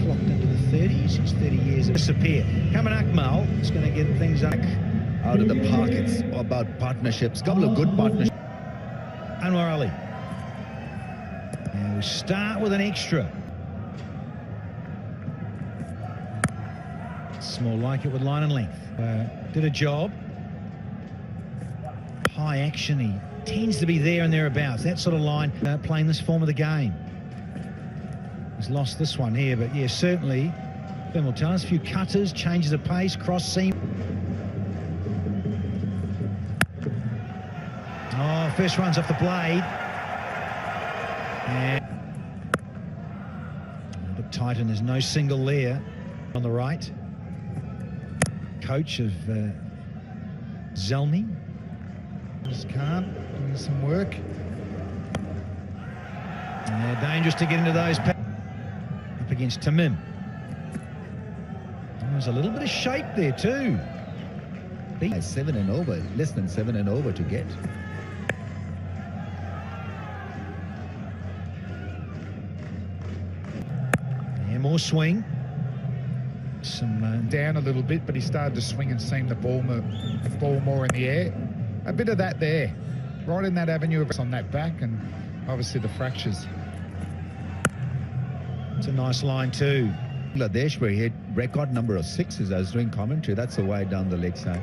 clocked into the 30s. He's 30 years of disappear. Kaman Akmal is going to get things up. Out of the park, it's about partnerships. Couple of good partnerships. Anwar Ali. And we start with an extra. It's more like it with line and length. Did a job. High action. He tends to be there and thereabouts. That sort of line playing this form of the game. He's lost this one here, but yeah, certainly. Simultaneous, a few cutters, changes of pace, cross seam. Oh, first runs off the blade. And a bit tight, and there's no single there on the right. Coach of Zalmi. Just can't do some work. And they're dangerous to get into those. Up against Tamim. There's a little bit of shape there too. 7 and over, less than 7 and over to get. Yeah, more swing. Some down a little bit, but he started to swing and seam the ball more in the air. A bit of that there, right in that avenue of on that back, and obviously the fractures. It's a nice line too. Bangladesh, where he hit record number of sixes. I was doing commentary. That's a wide down the leg side.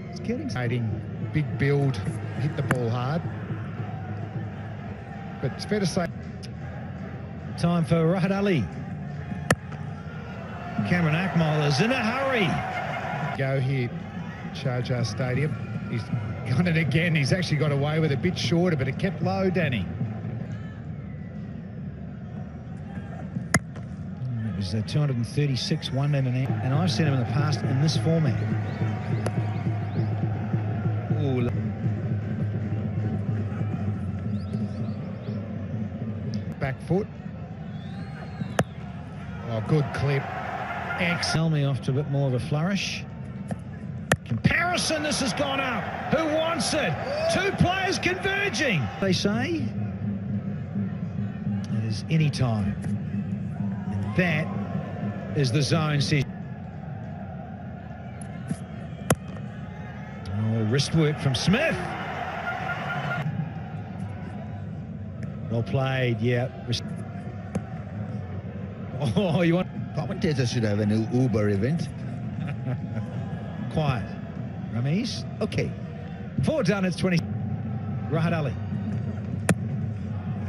It's getting big build, hit the ball hard. But it's fair to say. Time for Rahat Ali. Cameron Akmal is in a hurry. Go here, Sharjah Stadium. He's got it again. He's actually got away with a bit shorter, but it kept low, Danny. It was 236 one man and I've seen him in the past in this format. Ooh. Back foot. Oh, good clip. Zalmi off to a bit more of a flourish. Comparison, this has gone up. Who wants it? Two players converging. They say it is any time. And that is the zone session. Oh, wrist work from Smith. Well played, yeah. Oh, you want... Commentators should have an Uber event. Quiet. Ramiz. Okay. 4 down, it's 20. Rahat Ali.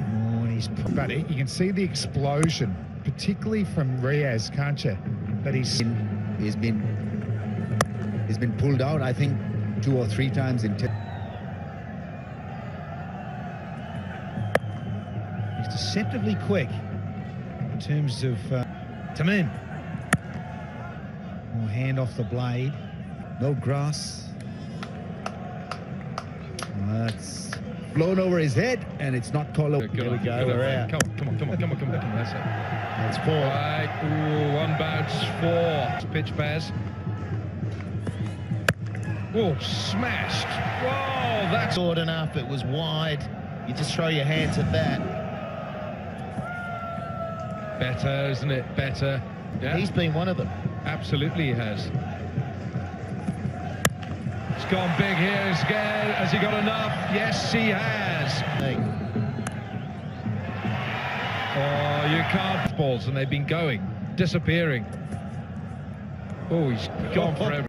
Oh, and he's... But you can see the explosion, particularly from Riaz, can't you? That he's been pulled out, I think, 2 or 3 times in 10. He's deceptively quick in terms of Tamim. Oh, hand off the blade. No grass. That's blown over his head, and it's not called over. There we go. We're out. Come on. That's it. That's 4. Right. Ooh, one bounce, 4. Pitch pass. Oh, smashed. Whoa, that's short enough. It was wide. You just throw your hands at that. better, isn't it? Better. Yeah. He's been one of them. Absolutely he has. It's gone big here. Has he got enough? Yes, he has. Oh, you can't balls, and they've been going, disappearing. Oh, he's gone forever.